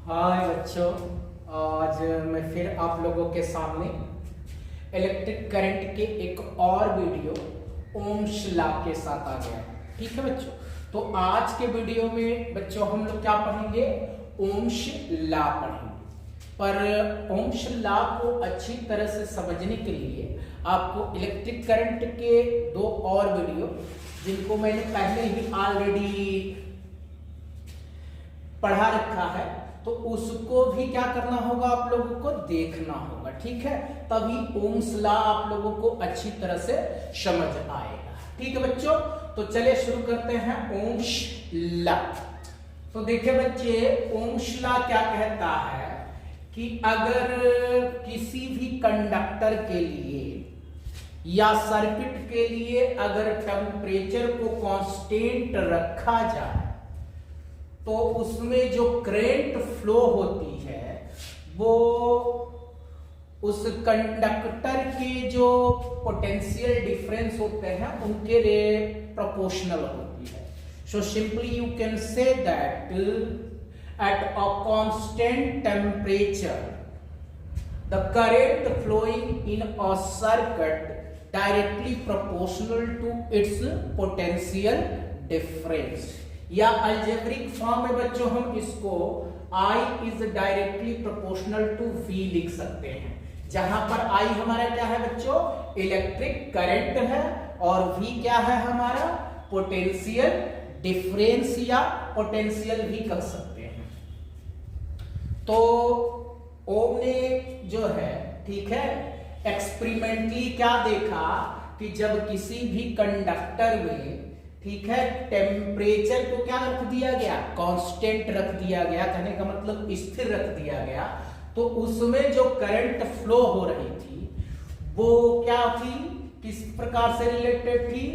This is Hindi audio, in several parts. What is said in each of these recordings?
हाय बच्चों, आज मैं फिर आप लोगों के सामने इलेक्ट्रिक करंट के एक और वीडियो ओम्स लॉ के साथ आ गया। ठीक है बच्चों, तो आज के वीडियो में बच्चों हम लोग क्या पढ़ेंगे? ओम्स लॉ पढ़ेंगे। पर ओम्स लॉ को अच्छी तरह से समझने के लिए आपको इलेक्ट्रिक करंट के दो और वीडियो, जिनको मैंने पहले ही ऑलरेडी पढ़ा रखा है, तो उसको भी क्या करना होगा? आप लोगों को देखना होगा। ठीक है, तभी ओम्स लॉ आप लोगों को अच्छी तरह से समझ आएगा। ठीक है बच्चों, तो चलिए शुरू करते हैं ओम्स लॉ। तो देखिए बच्चे, ओम्स लॉ क्या कहता है कि अगर किसी भी कंडक्टर के लिए या सर्किट के लिए अगर टेम्परेचर को कांस्टेंट रखा जाए तो उसमें जो करंट फ्लो होती है वो उस कंडक्टर के जो पोटेंशियल डिफरेंस होते हैं उनके लिए प्रोपोर्शनल होती है। So simply you can say that at a constant temperature the current flowing in a circuit directly proportional to its potential difference. या अलजेब्रिक फॉर्म में बच्चों हम इसको I is directly proportional to V लिख सकते हैं, जहां पर I हमारा क्या है बच्चों? इलेक्ट्रिक करंट है, और V क्या है हमारा? पोटेंशियल डिफरेंस या पोटेंशियल भी कह सकते हैं। तो ओम ने जो है, ठीक है, एक्सपेरिमेंटली क्या देखा कि जब किसी भी कंडक्टर में, ठीक है, टेम्परेचर को क्या रख दिया गया? कांस्टेंट रख दिया गया, कहने का मतलब स्थिर रख दिया गया, तो उसमें जो करंट फ्लो हो रही थी वो क्या थी? किस प्रकार से रिलेटेड थी?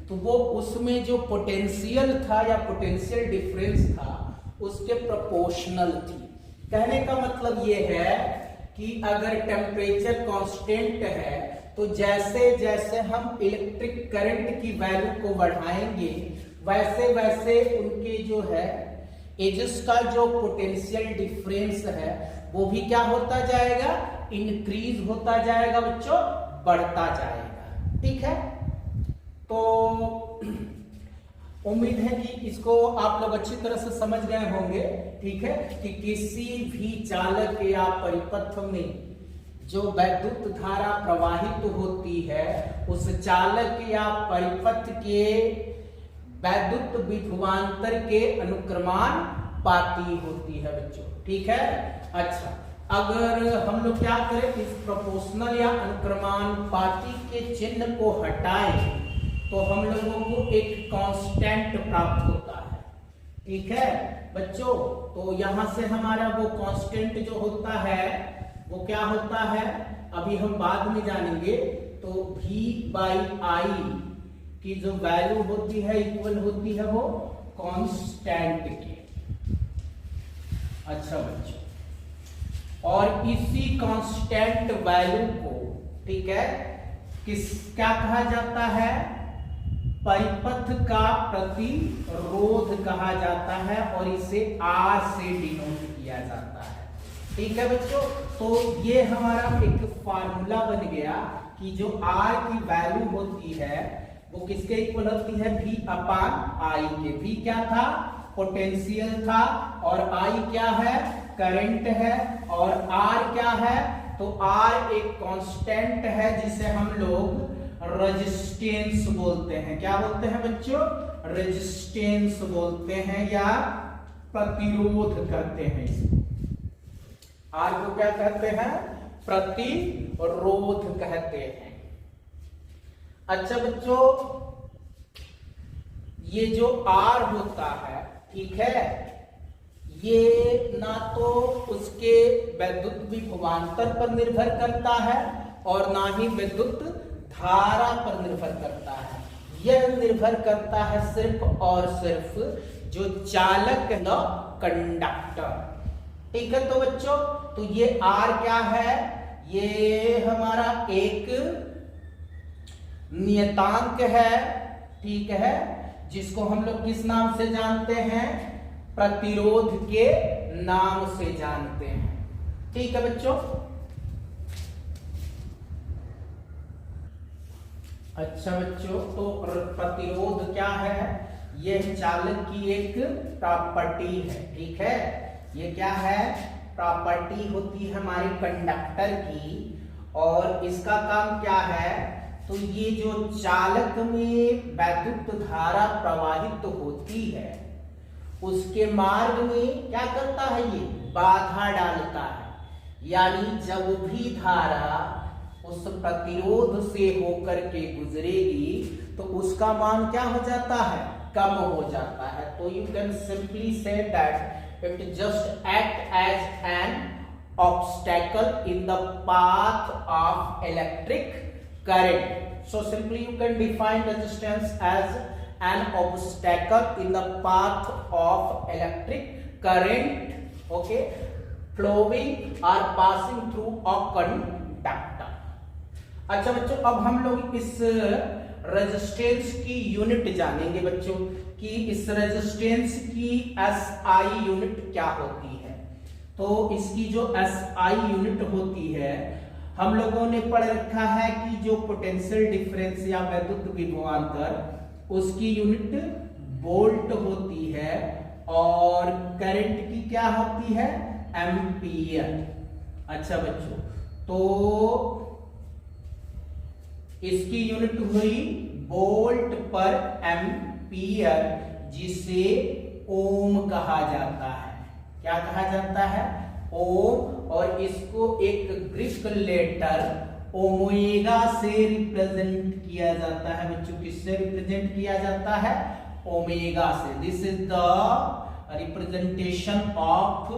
तो वो उसमें जो पोटेंशियल था या पोटेंशियल डिफरेंस था उसके प्रोपोर्शनल थी। कहने का मतलब ये है कि अगर टेम्परेचर कांस्टेंट है तो जैसे जैसे हम इलेक्ट्रिक करंट की वैल्यू को बढ़ाएंगे वैसे वैसे उनके जो है एजेस का जो पोटेंशियल डिफरेंस है वो भी क्या होता जाएगा? इंक्रीज होता जाएगा बच्चों, बढ़ता जाएगा। ठीक है, तो उम्मीद है कि इसको आप लोग अच्छी तरह से समझ गए होंगे। ठीक है, कि किसी भी चालक या परिपथ में जो वैद्युत धारा प्रवाहित होती है उस चालक या परिपथ के वैद्युत विभवांतर के अनुक्रमानुपाती होती है बच्चों। ठीक है, अच्छा, अगर हम लोग क्या करें, इस प्रोपोर्शनल या अनुक्रमानुपाती के चिन्ह को हटाएं तो हम लोगों को एक कांस्टेंट प्राप्त होता है। ठीक है बच्चों, तो यहां से हमारा वो कांस्टेंट जो होता है वो क्या होता है अभी हम बाद में जानेंगे। तो V बाई आई की जो वैल्यू होती है इक्वल होती है वो कांस्टेंट के। अच्छा बच्चों, और इसी कांस्टेंट वैल्यू को, ठीक है, क्या कहा जाता है? परिपथ का प्रतिरोध कहा जाता है, और इसे R से डिनोट किया जाता है। ठीक है बच्चों, तो ये हमारा एक फार्मूला बन गया कि जो R की वैल्यू होती है वो किसके इक्वल होती है? V अपान I के। V क्या था? पोटेंशियल था, और I क्या है? करंट है, और R क्या है? तो R एक कांस्टेंट है जिसे हम लोग रेजिस्टेंस बोलते हैं। क्या बोलते हैं बच्चों? रेजिस्टेंस बोलते हैं या प्रतिरोध कहते हैं इसको। R को क्या कहते हैं? प्रतिरोध कहते हैं। अच्छा बच्चों, ये जो R होता है, ठीक है, ये ना तो उसके वैद्युत विभवांतर पर निर्भर करता है और ना ही विद्युत धारा पर निर्भर करता है। यह निर्भर करता है सिर्फ और सिर्फ जो चालक है, कंडक्टर। ठीक है, तो बच्चों, तो ये R क्या है? ये हमारा एक नियतांक है। ठीक है, जिसको हम लोग किस नाम से जानते हैं? प्रतिरोध के नाम से जानते हैं। ठीक है बच्चों। अच्छा बच्चों, तो प्रतिरोध क्या है? यह चालक की एक प्रॉपर्टी है। ठीक है, ये क्या है? प्रॉपर्टी होती है हमारे कंडक्टर की। और इसका काम क्या है? तो ये जो चालक में वैद्युत धारा प्रवाहित होती है, उसके मार्ग में क्या करता है? ये बाधा डालता है। यानी जब भी धारा उस प्रतिरोध से होकर के गुजरेगी तो उसका मान क्या हो जाता है? कम हो जाता है। तो you can simply say that it just act as an obstacle in the path of electric current. So simply you can define resistance as an obstacle in the path of electric current, okay, flowing or passing through a conductor. अच्छा बच्चों, अब हम लोग इस रेजिस्टेंस की यूनिट जानेंगे बच्चों कि इस रेजिस्टेंस की SI यूनिट क्या होती है। तो इसकी जो SI यूनिट होती है, हम लोगों ने पढ़ रखा है कि जो पोटेंशियल डिफरेंस या वैद्युत विभवांतर, उसकी यूनिट वोल्ट होती है और करंट की क्या होती है? एम्पियर। अच्छा बच्चों, तो इसकी यूनिट हुई वोल्ट पर एम्पियर, जिसे ओम कहा जाता है। क्या कहा जाता है? ओम। और इसको एक ग्रीक लेटर ओमेगा से रिप्रेजेंट किया जाता है बच्चों। किससे रिप्रेजेंट किया जाता है? ओमेगा से। This is the representation of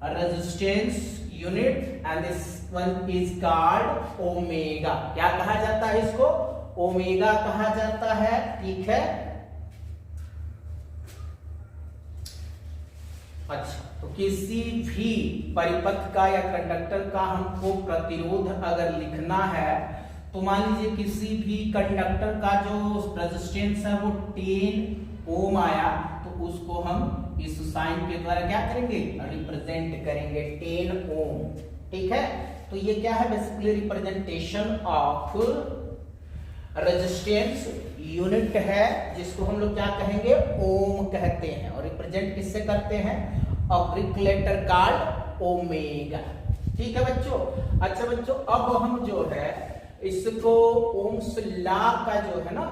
resistance unit and this one is called omega. क्या कहा जाता है इसको? ओमेगा कहा जाता है। ठीक है। अच्छा, तो किसी भी परिपथ का या कंडक्टर का हमको प्रतिरोध अगर लिखना है, तो मान लीजिए किसी भी कंडक्टर का जो रेजिस्टेंस है वो 10 ओम आया, तो उसको हम इस साइन के द्वारा क्या करेंगे? रिप्रेजेंट करेंगे 10 ओम। ठीक है, तो ये क्या है? Basically representation of resistance unit है, जिसको हम लोग क्या कहेंगे? ओम कहते हैं। और रिप्रेजेंट किससे करते हैं? Greek letter called omega. ठीक है बच्चों। अच्छा बच्चों, अब हम जो है इसको ओम्स लॉ का जो है ना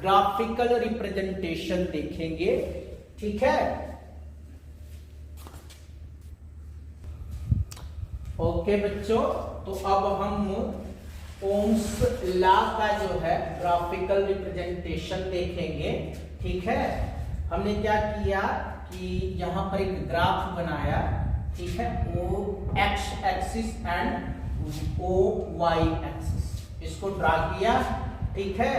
ग्राफिकल रिप्रेजेंटेशन देखेंगे। ठीक है। ओके बच्चों, तो अब हम ओम्स लॉ का जो है ग्राफिकल रिप्रेजेंटेशन देखेंगे। ठीक है। हमने क्या किया कि यहां पर एक ग्राफ बनाया। ठीक है, O X axis and O Y axis, इसको ड्रा किया। ठीक है,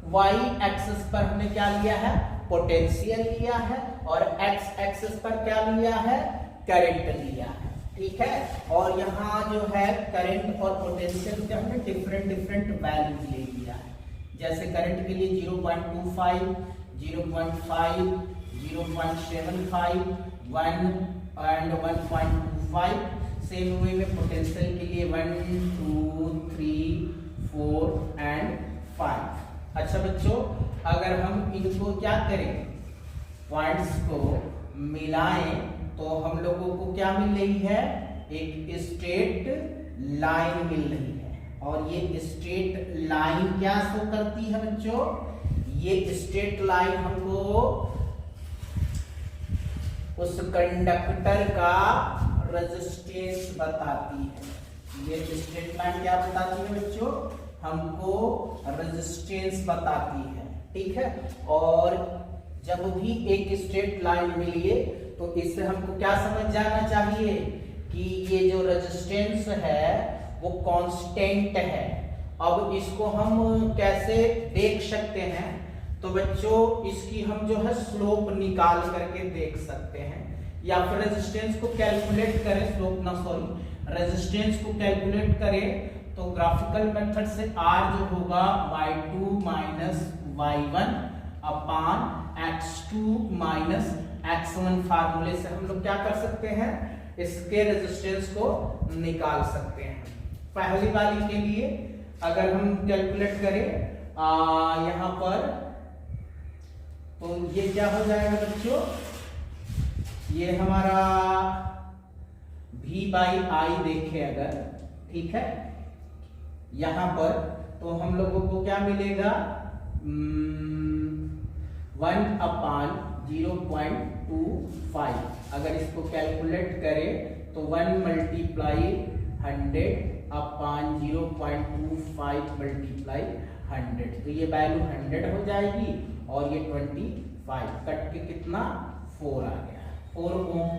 वाई एक्सिस पर हमने क्या लिया है? पोटेंशियल लिया है। और एक्स एक्सिस पर क्या लिया है? करंट लिया है। ठीक है, और यहाँ जो है करंट और पोटेंशियल के हमने डिफरेंट वैल्यूज ले लिया है। जैसे करंट के लिए 0.25, 0.5, 0.75, 1 एंड 1.25। सेम वे में पोटेंशियल के लिए 1, 2, 3, 4 एंड 5। अच्छा बच्चों, अगर हम इनको क्या करें, पॉइंट्स को मिलाएं, तो हम लोगों को क्या मिल रही है? एक स्ट्रेट लाइन मिल रही है। और ये स्ट्रेट लाइन क्या शो करती है बच्चों? ये स्ट्रेट लाइन हमको उस कंडक्टर का रेजिस्टेंस बताती है। ये स्ट्रेट लाइन क्या बताती है बच्चों? हमको रेजिस्टेंस बताती है। ठीक है, और जब भी एक स्ट्रेट लाइन मिलिए तो इससे हमको क्या समझ जाना चाहिए कि ये जो रेजिस्टेंस है वो कांस्टेंट है। अब इसको हम कैसे देख सकते हैं? तो बच्चों, इसकी हम जो है स्लोप निकाल करके देख सकते हैं, या फिर रेजिस्टेंस को कैलकुलेट करें। स्लोप ना, सॉरी, रेजिस्टेंस को कैलकुलेट करें तो ग्राफिकल मेथड से R जो होगा y2 - y1 अपान x2 माइनस x1 फार्मूले से हम लोग क्या कर सकते हैं, इसके रेजिस्टेंस को निकाल सकते हैं। पहली वाली के लिए अगर हम कैलकुलेट करें यहां पर, तो ये क्या हो जाएगा बच्चों, ये हमारा V बाई आई देखें अगर, ठीक है, यहां पर तो हम लोगों को क्या मिलेगा 1/0.25। अगर इसको कैलकुलेट करें तो 1 मल्टीप्लाई 100/0.25 मल्टीप्लाई 100, तो ये वैल्यू 100 हो जाएगी और ये 25 कट के कितना 4 आ गया, 4 ओम।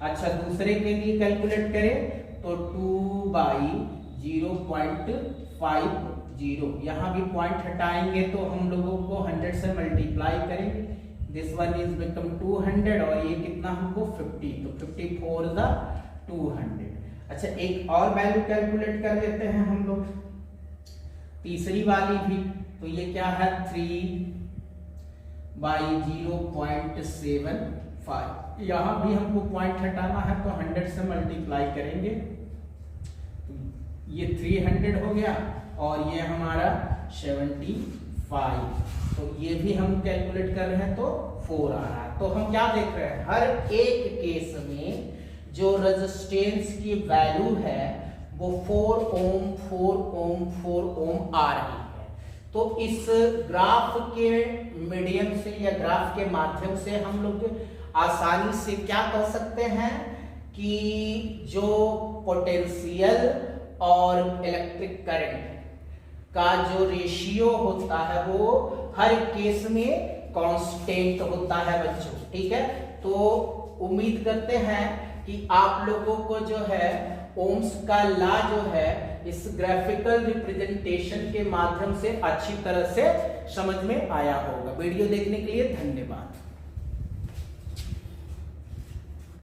अच्छा दूसरे के लिए कैलकुलेट करें तो 2/0.50, यहां भी पॉइंट हटाएंगे तो हम लोगों को 100 से मल्टीप्लाई करेंगे, दिस वन इज बिकम 200 और ये कितना हमको 50, तो 54 is 200। अच्छा एक और वैल्यू कैलकुलेट कर लेते हैं हम लोग, तीसरी वाली भी, तो ये क्या है 3/0.75, यहां भी हमको पॉइंट हटाना है तो 100 से मल्टीप्लाई करेंगे, ये 300 हो गया और ये हमारा 75, तो ये भी हम कैलकुलेट कर रहे हैं तो 4 आ रहा है। तो हम क्या देख रहे हैं, हर एक केस में जो रेजिस्टेंस की वैल्यू है वो 4 ओम 4 ओम 4 ओम आ रही है। तो इस ग्राफ के मीडियम से या ग्राफ के माध्यम से हम लोग आसानी से क्या कह सकते हैं कि जो पोटेंशियल और इलेक्ट्रिक करंट का जो रेशियो होता है वो हर केस में कांस्टेंट होता है बच्चों, ठीक है। तो उम्मीद करते हैं कि आप लोगों को जो है ओम्स का लॉ जो है इस ग्राफिकल रिप्रेजेंटेशन के माध्यम से अच्छी तरह से समझ में आया होगा। वीडियो देखने के लिए धन्यवाद।